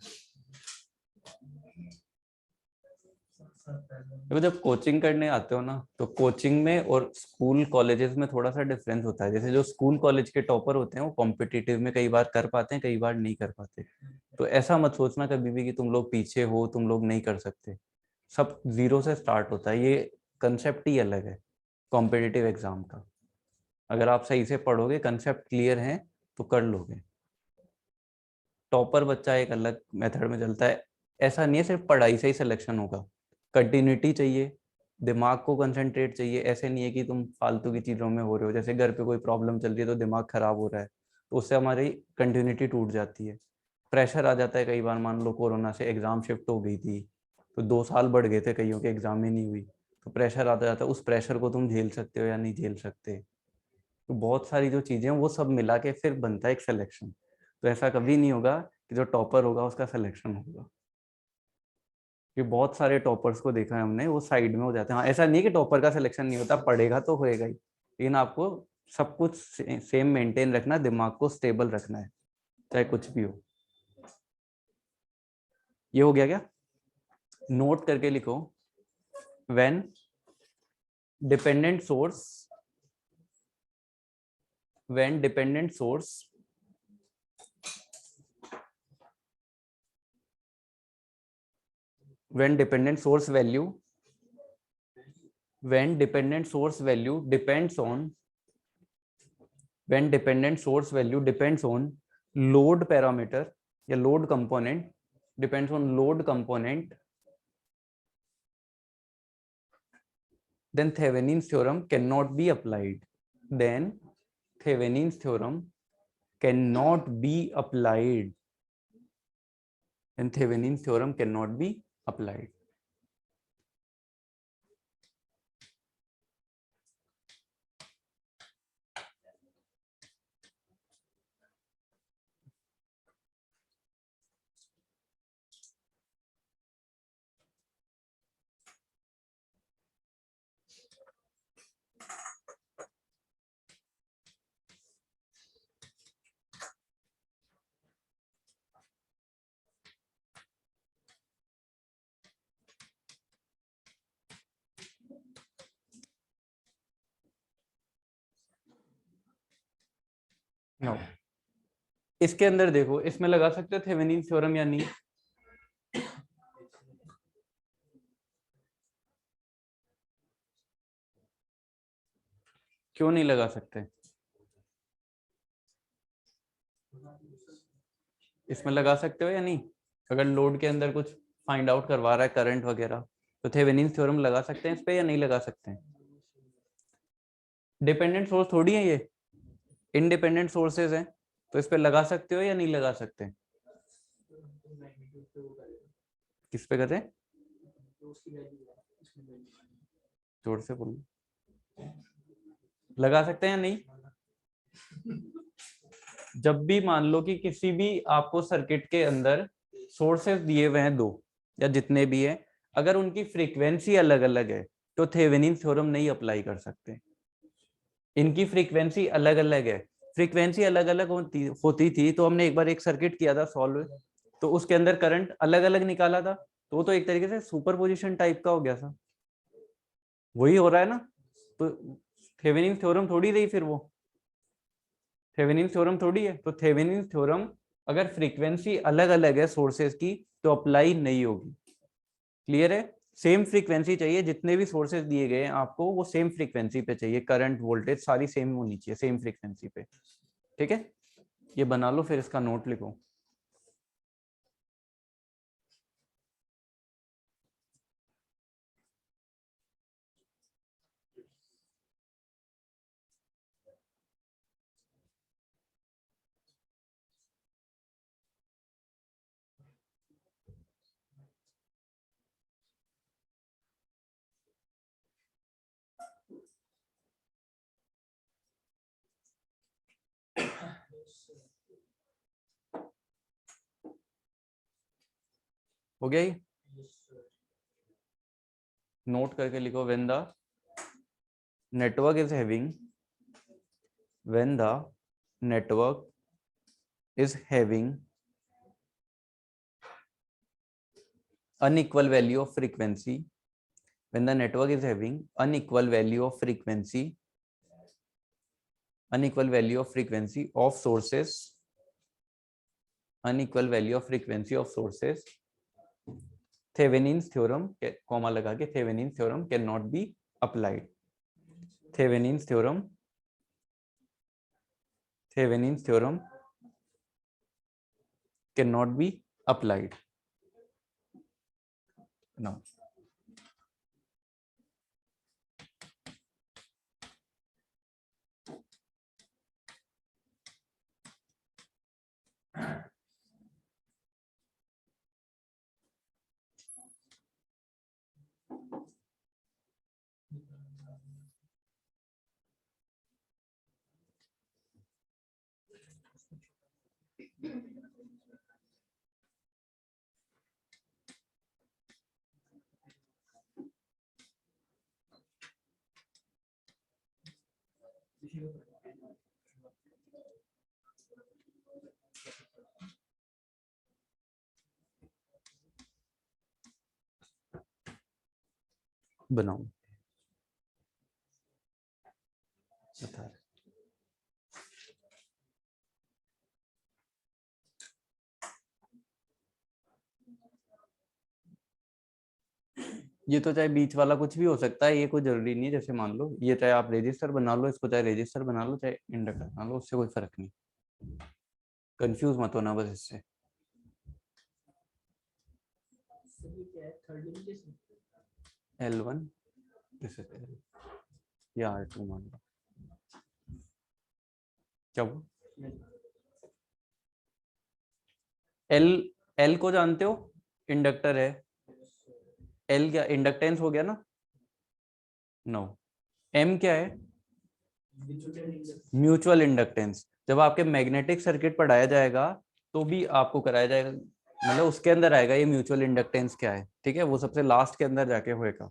देखो जब कोचिंग करने आते हो ना, तो कोचिंग में और स्कूल कॉलेजेस में थोड़ा सा डिफरेंस होता है। जैसे जो स्कूल कॉलेज के टॉपर होते हैं वो कॉम्पिटिटिव में कई बार कर पाते हैं, कई बार नहीं कर पाते। तो ऐसा मत सोचना कभी भी कि तुम लोग पीछे हो, तुम लोग नहीं कर सकते। सब जीरो से स्टार्ट होता है, ये कंसेप्ट ही अलग है कॉम्पिटिटिव एग्जाम का। अगर आप सही से पढ़ोगे, कंसेप्ट क्लियर है, तो कर लोगे। टॉपर बच्चा एक अलग मेथड में चलता है। ऐसा नहीं है सिर्फ पढ़ाई से ही सिलेक्शन होगा, कंटिन्यूटी चाहिए, दिमाग को कंसंट्रेट चाहिए। ऐसे नहीं है कि तुम फालतू की चीज़ों में हो रहे हो, जैसे घर पे कोई प्रॉब्लम चल रही है तो दिमाग खराब हो रहा है, तो उससे हमारी कंटिन्यूटी टूट जाती है। प्रेशर आ जाता है कई बार, मान लो कोरोना से एग्ज़ाम शिफ्ट हो गई थी, तो 2 साल बढ़ गए थे कईयों के, एग्ज़ाम ही नहीं हुई। तो प्रेशर आता जाता है, उस प्रेशर को तुम झेल सकते हो या नहीं झेल सकते। तो बहुत सारी जो चीज़ें हैं वो सब मिला के फिर बनता है एक सिलेक्शन। तो ऐसा कभी नहीं होगा कि जो टॉपर होगा उसका सिलेक्शन होगा। कि बहुत सारे टॉपर्स को देखा है हमने, वो साइड में हो जाते हैं। हाँ, ऐसा नहीं है कि टॉपर का सिलेक्शन नहीं होता, पढ़ेगा तो होएगा ही, लेकिन आपको सब कुछ सेम मेंटेन रखना, दिमाग को स्टेबल रखना है, चाहे कुछ भी हो। ये हो गया क्या? नोट करके लिखो, when dependent source, when dependent source when dependent source value when dependent source value depends on when dependent source value depends on load parameter या load component, depends on load component, then Thevenin's theorem cannot be applied. Then Thevenin's theorem cannot be applied. Then Thevenin's theorem cannot be applied. No, इसके अंदर देखो, इसमें लगा सकते हो Thevenin theorem या नहीं? क्यों नहीं लगा सकते? इसमें लगा सकते हो या नहीं? अगर लोड के अंदर कुछ फाइंड आउट करवा रहा है करंट वगैरह, तो थेवेनिन थ्योरम लगा सकते हैं इस पे या नहीं लगा सकते हैं? डिपेंडेंट सोर्स थोड़ी है ये, इंडिपेंडेंट सोर्सेज हैं, तो इस पे लगा सकते हो या नहीं लगा सकते? किस पे कर रहे हैं? जोर से बोलो, लगा सकते हैं या नहीं? जब भी मान लो कि किसी भी आपको सर्किट के अंदर सोर्सेस दिए हुए हैं दो या जितने भी हैं, अगर उनकी फ्रीक्वेंसी अलग अलग है तो थेवेनिन थ्योरम नहीं अप्लाई कर सकते। इनकी फ्रीक्वेंसी अलग अलग है, फ्रीक्वेंसी अलग अलग होती थी तो हमने एक बार एक सर्किट किया था सॉल्व, तो उसके अंदर करंट अलग अलग निकाला था, तो वो तो एक तरीके से सुपरपोजिशन टाइप का हो गया था। वही हो रहा है ना, तो थेवेनिन थ्योरम थोड़ी रही फिर वो, थेवेनिन थ्योरम थोड़ी है। तो थेवेनिन थ्योरम अगर फ्रीक्वेंसी अलग अलग है सोर्सेज की तो अप्लाई नहीं होगी। क्लियर है? सेम फ्रीक्वेंसी चाहिए, जितने भी सोर्सेज दिए गए हैं आपको वो सेम फ्रीक्वेंसी पे चाहिए, करंट वोल्टेज सारी सेम होनी चाहिए, सेम फ्रीक्वेंसी पे। ठीक है, ये बना लो, फिर इसका नोट लिखो। हो गया ये? नोट करके लिखो, when the network is having, when the network is having unequal value of frequency, when the network is having unequal value of frequency, unequal value of frequency of sources, unequal value of frequency of sources, Thevenin's theorem, comma लगा के, Thevenin's theorem cannot be applied. Thevenin's theorem, Thevenin's theorem cannot be applied. Now, बनाओ, बता रहे। ये तो चाहे बीच वाला कुछ भी हो सकता है, ये कोई जरूरी नहीं है। जैसे मान लो ये, चाहे आप रजिस्टर बना लो इसको, चाहे रजिस्टर बना लो, चाहे इंडक्टर बना लो, उससे कोई फर्क नहीं। कंफ्यूज मत होना बस इससे। L1 या R2 मान लो, क्या वो L को जानते हो, इंडक्टर है। L क्या इंडक्टेंस हो गया ना? नो। M क्या है? Mutual inductance. जब आपके मैग्नेटिक सर्किट पढ़ाया जाएगा तो भी आपको कराया जाएगा, मतलब उसके अंदर आएगा ये म्यूचुअल इंडक्टेंस क्या है। ठीक है, वो सबसे लास्ट के अंदर जाके होएगा।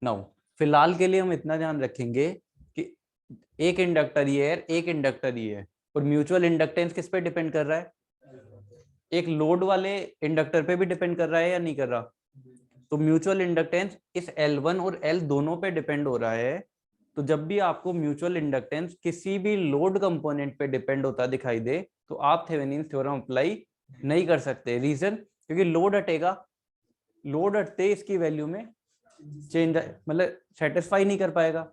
नाउ फिलहाल के लिए हम इतना ध्यान रखेंगे कि एक इंडक्टर ये है, एक इंडक्टर ये है, और म्यूचुअल इंडक्टेंस किस पे डिपेंड कर रहा है? एक लोड वाले इंडक्टर पे भी डिपेंड कर रहा है या नहीं कर रहा? तो म्यूचुअल इंडक्टेंस इस L1 और L दोनों पे डिपेंड हो रहा है, तो जब भी आपको म्यूचुअल इंडक्टेंस किसी भी लोड कंपोनेंट पे डिपेंड होता दिखाई दे तो आप थेवेनिन थ्योरम अप्लाई नहीं कर सकते। रीजन, क्योंकि लोड हटेगा, लोड हटते इसकी वैल्यू में चेंज, मतलब सेटिस्फाई नहीं कर पाएगा।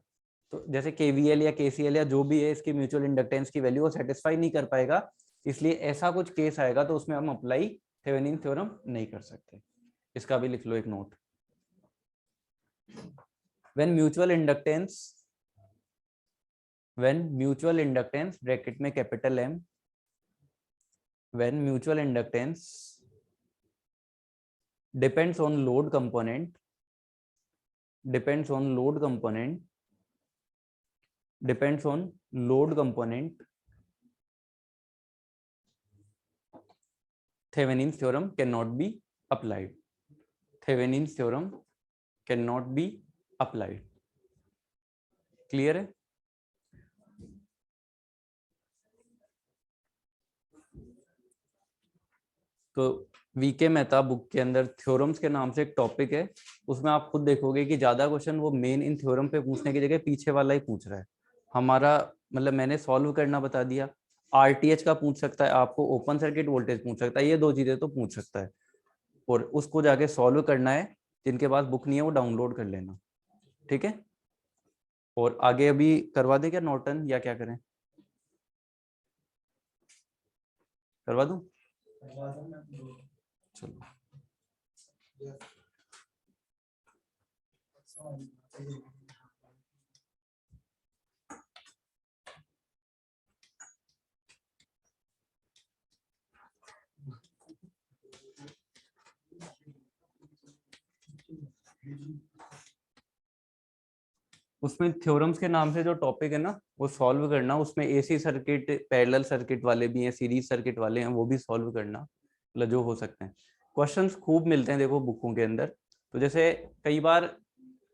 तो जैसे केवीएल या केसीएल या जो भी है, इसकी म्यूचुअल इंडक्टेंस की वैल्यू वो सेटिस्फाई नहीं कर पाएगा, इसलिए ऐसा कुछ केस आएगा तो उसमें हम अप्लाई थेवेनिन थ्योरम नहीं कर सकते। इसका भी लिख लो एक note. when mutual inductance bracket में capital M, when mutual inductance depends on load component Thevenin's theorem cannot be applied. Thevenin's theorem cannot be applied. Clear है? तो वीके मेहता बुक के अंदर थ्योरम्स के नाम से एक टॉपिक है, उसमें आप खुद देखोगे कि ज्यादा क्वेश्चन वो मेन इन थ्योरम पे पूछने की जगह पीछे वाला ही पूछ रहा है। हमारा मतलब मैंने सॉल्व करना बता दिया, आरटीएच का पूछ सकता है आपको, ओपन सर्किट वोल्टेज पूछ सकता है, ये दो चीजें तो पूछ सकता है, और उसको जाके सॉल्व करना है। जिनके पास बुक नहीं है वो डाउनलोड कर लेना, ठीक है? और आगे अभी करवा दे क्या नॉर्टन, या क्या करें? करवा दूं? चलो उसमें थ्योरम्स के नाम से जो टॉपिक है ना वो सॉल्व करना, उसमें एसी सर्किट, पैरेलल सर्किट वाले भी हैं, सीरीज सर्किट वाले हैं, वो भी सॉल्व करना, मतलब जो हो सकते हैं। क्वेश्चंस खूब मिलते हैं देखो बुकों के अंदर। तो जैसे कई बार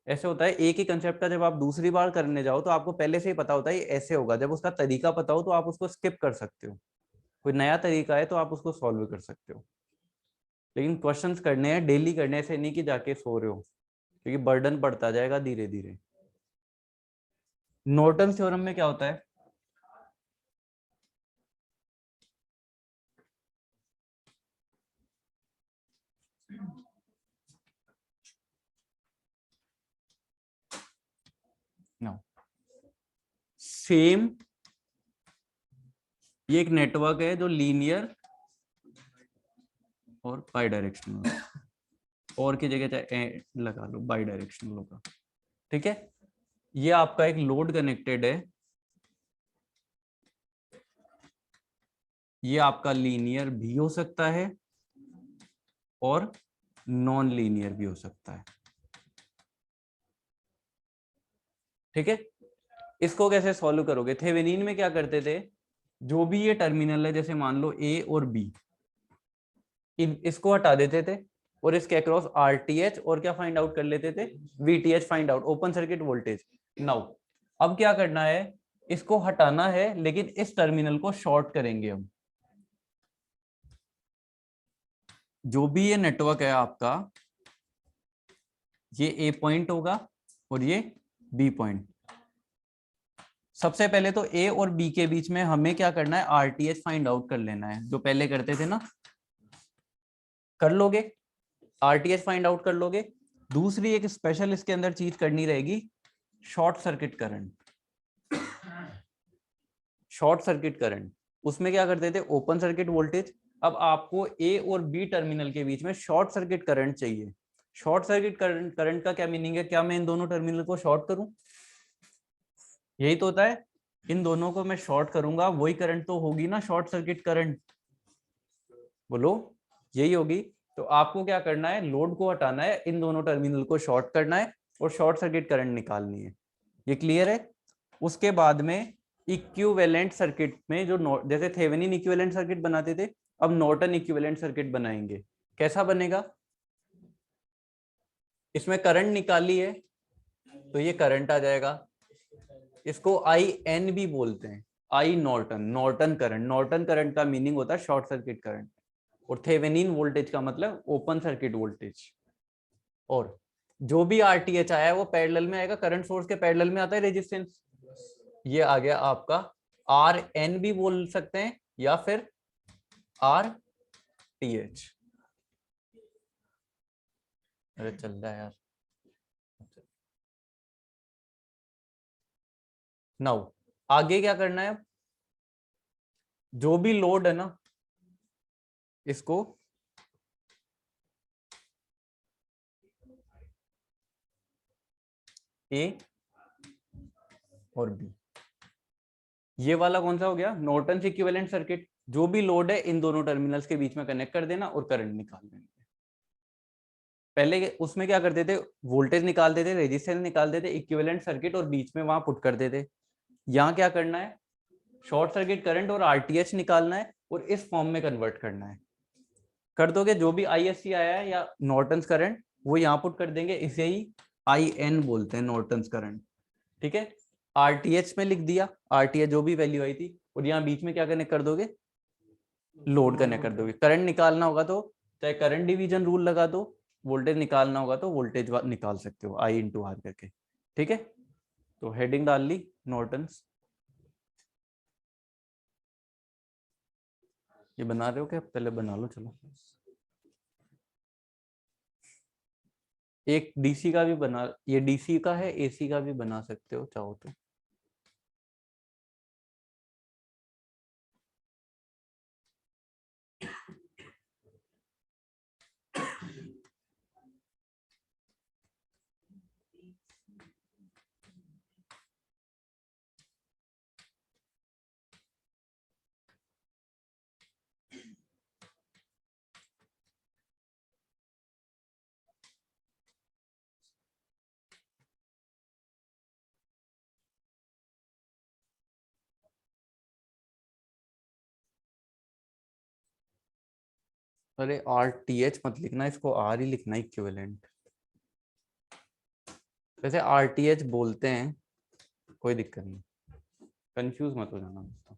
ऐसे होता है एक ही कंसेप्ट का जब आप दूसरी बार करने जाओ तो आपको पहले से ही पता होता है ये ऐसे होगा, जब उसका तरीका पता हो तो आप उसको स्किप कर सकते हो, कोई नया तरीका है तो आप उसको सॉल्व कर सकते हो। लेकिन क्वेश्चंस करने हैं डेली करने से नहीं कि जाके सो रहे हो, क्योंकि बर्डन बढ़ता जाएगा धीरे धीरे। नॉर्टन थ्योरम में क्या होता है? नो, सेम, ये एक नेटवर्क है जो लीनियर और बाई डायरेक्शनल, और की जगह चाहे लगा लो, बाई डायरेक्शनल होगा, ठीक है? ये आपका एक लोड कनेक्टेड है, ये आपका लीनियर भी हो सकता है और नॉन लीनियर भी हो सकता है, ठीक है? इसको कैसे सॉल्व करोगे? थेवेनिन में क्या करते थे, जो भी ये टर्मिनल है, जैसे मान लो ए और बी, इसको हटा देते थे और इसके अक्रॉस आरटीएच और क्या फाइंड आउट कर लेते थे, VTH find out, open circuit voltage. Now अब क्या करना है, इसको हटाना है लेकिन इस टर्मिनल को शॉर्ट करेंगे हम। जो भी ये नेटवर्क है आपका, ये ए पॉइंट होगा और ये बी पॉइंट। सबसे पहले तो ए और बी के बीच में हमें क्या करना है, आरटीएच फाइंड आउट कर लेना है, जो पहले करते थे ना, कर लोगे, आरटीएच फाइंड आउट कर लोगे। दूसरी एक स्पेशल इसके अंदर चीज करनी रहेगी, short circuit current. Short circuit current, उसमें क्या करते थे, ओपन सर्किट वोल्टेज। अब आपको ए और बी टर्मिनल के बीच में शॉर्ट सर्किट करंट चाहिए। शॉर्ट सर्किट करंट का क्या मीनिंग है, क्या मैं इन दोनों टर्मिनल को शॉर्ट करूं? यही तो होता है, इन दोनों को मैं शॉर्ट करूंगा, वही करंट तो होगी ना शॉर्ट सर्किट करंट, बोलो यही होगी। तो आपको क्या करना है, लोड को हटाना है, इन दोनों टर्मिनल को शॉर्ट करना है और शॉर्ट सर्किट करंट निकालनी है। ये क्लियर है? उसके बाद में इक्विवेलेंट सर्किट में जो जैसे थेवेनिन इक्विवेलेंट सर्किट बनाते थे, अब नॉर्टन इक्विवेलेंट सर्किट बनाएंगे। कैसा बनेगा, इसमें करंट निकाली है तो ये करंट आ जाएगा, इसको आई एन भी बोलते हैं, I Norton, Norton current. Norton current का मीनिंग होता है शॉर्ट सर्किट करंट, और थेवेनिन वोल्टेज का मतलब ओपन सर्किट वोल्टेज। और जो भी आरटीएच आया है वो पैरेलल में आएगा, करंट सोर्स के पैरेलल में आता है रेजिस्टेंस। ये आ गया आपका आर एन भी बोल सकते हैं या फिर आर टी एच। अरे चल रहा है यार। नाउ आगे क्या करना है, जो भी लोड है ना इसको ए और बी, ये वाला कौन सा हो गया, नॉर्टन्स इक्विवेलेंट सर्किट। जो भी लोड है इन दोनों टर्मिनल्स के बीच में कनेक्ट कर देना और करंट निकाल लेंगे। पहले उसमें क्या करते थे, वोल्टेज निकालते थे, रेजिस्टेंस निकालते थे, इक्विवेलेंट सर्किट और बीच में वहां पुट कर देते। यहाँ क्या करना है, शॉर्ट सर्किट करंट और आरटीएच निकालना है और इस फॉर्म में कन्वर्ट करना है। कर दोगे, जो भी आईएससी आया है या नॉर्टन्स करंट वो यहाँ पुट कर देंगे, इसे ही आई एन बोलते हैं, नॉर्टन्स करंट। ठीक है, आरटीएच में लिख दिया, आरटीएच जो भी वैल्यू आई थी, और यहाँ बीच में क्या कनेक्ट कर दोगे, लोड कनेक्ट कर दोगे। करंट निकालना होगा तो चाहे करंट डिवीजन रूल लगा दो, वोल्टेज निकालना होगा तो वोल्टेज निकाल सकते हो आई इंटू आर करके। ठीक है, तो हेडिंग डाल ली नॉर्टन्स। ये बना रहे हो क्या, पहले बना लो चलो। एक डीसी का भी बना, ये डीसी का है, एसी का भी बना सकते हो चाहो तो। अरे आर टी एच मत लिखना, इसको आर ही लिखना, इक्विवेलेंट। वैसे आर टी एच बोलते हैं, कोई दिक्कत नहीं, कंफ्यूज मत हो जाना दोस्तों।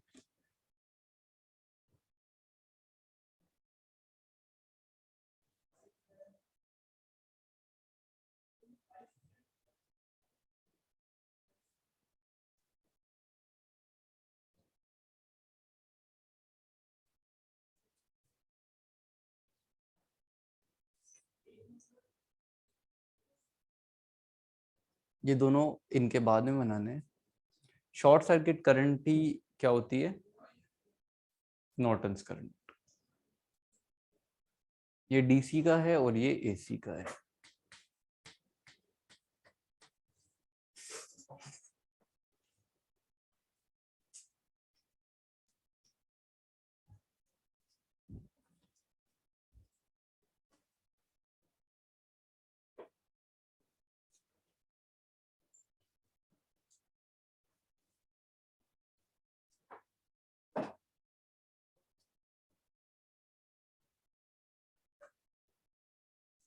ये दोनों इनके बाद में बनाने हैं। शॉर्ट सर्किट करंट ही क्या होती है, नॉर्टन्स करंट। ये डीसी का है और ये एसी का है।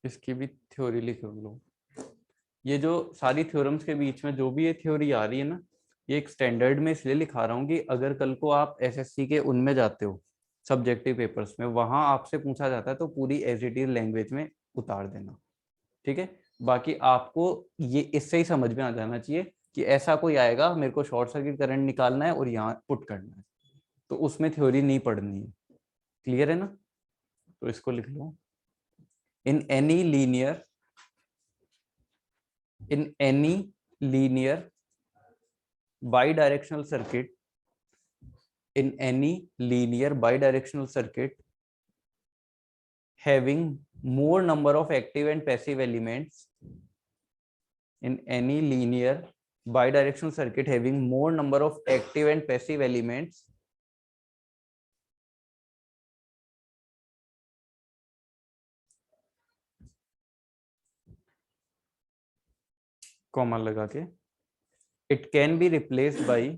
इसकी भी थ्योरी लिख लो। ये जो सारी थ्योरम्स के बीच में जो भी ये थ्योरी आ रही है ना, ये एक स्टैंडर्ड में इसलिए लिखा रहा हूँ कि अगर कल को आप एसएससी के उनमें जाते हो, सब्जेक्टिव पेपर्स में, वहां आपसे पूछा जाता है तो पूरी एज इट इज लैंग्वेज में उतार देना। ठीक है, बाकी आपको ये इससे ही समझ में आ जाना चाहिए कि ऐसा कोई आएगा, मेरे को शॉर्ट सर्किट करंट निकालना है और यहाँ पुट करना है, तो उसमें थ्योरी नहीं पढ़नी है। क्लियर है ना, तो इसको लिख लो। In any linear bidirectional circuit, in any linear bidirectional circuit having more number of active and passive elements, in any linear bidirectional circuit having more number of active and passive elements, comma लगा के, it can be replaced by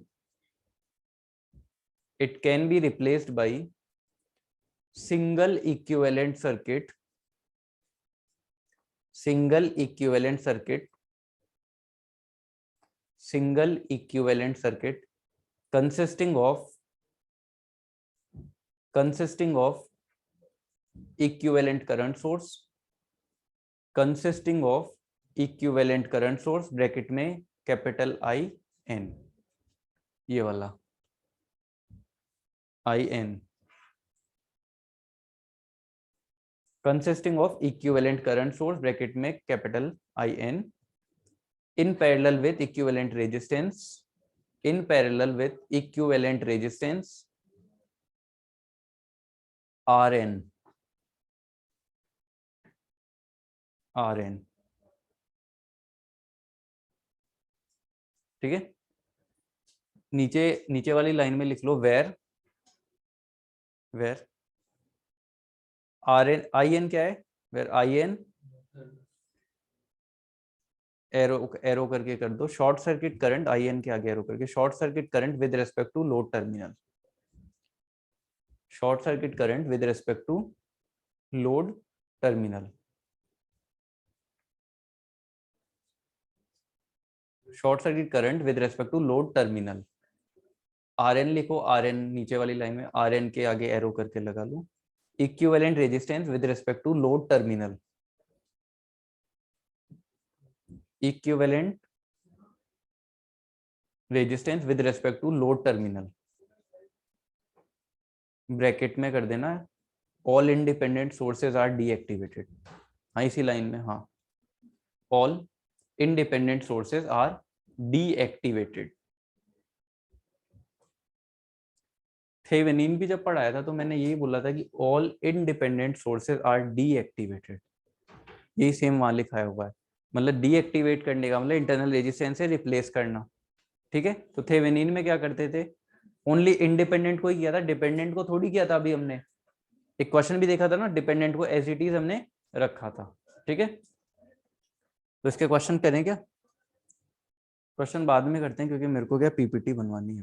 single equivalent circuit consisting of equivalent current source, consisting of equivalent current source bracket में capital I N, ये वाला I N consisting of equivalent current source bracket में capital IN in parallel with equivalent resistance, in parallel with equivalent resistance RN, RN, ठीक है। नीचे नीचे वाली line में लिख लो वेर RN, IN क्या है, वेर IN एरो एरो करके कर दो, शॉर्ट सर्किट करंट IN के आगे एरो करके, short circuit current with respect to load terminal, short circuit current with respect to load terminal, short circuit current with respect to load terminal. RN लिखो, RN नीचे वाली line में RN के आगे arrow करके लगा लो, equivalent resistance with respect to load terminal, equivalent resistance with respect to load terminal, bracket में कर देना all independent sources are deactivated, हाँ इसी लाइन में, हाँ all independent sources are deactivated. Thevenin भी जब पढ़ाया था तो मैंने यही बोला था कि all independent sources are deactivated, यही सेम वहां लिखाया हुआ है, मतलब डीएक्टिवेट करने का मतलब इंटरनल रेजिस्टेंस से रिप्लेस करना, ठीक है। तो थेवेनिन में क्या करते थे, ओनली इंडिपेंडेंट को ही किया था, डिपेंडेंट को थोड़ी किया था। अभी हमने एक क्वेश्चन भी देखा था ना, डिपेंडेंट को एज इट इज हमने रखा था, ठीक है। तो इसके क्वेश्चन करें क्या, क्वेश्चन बाद में करते हैं क्योंकि मेरे को क्या पीपीटी बनवानी है अभी।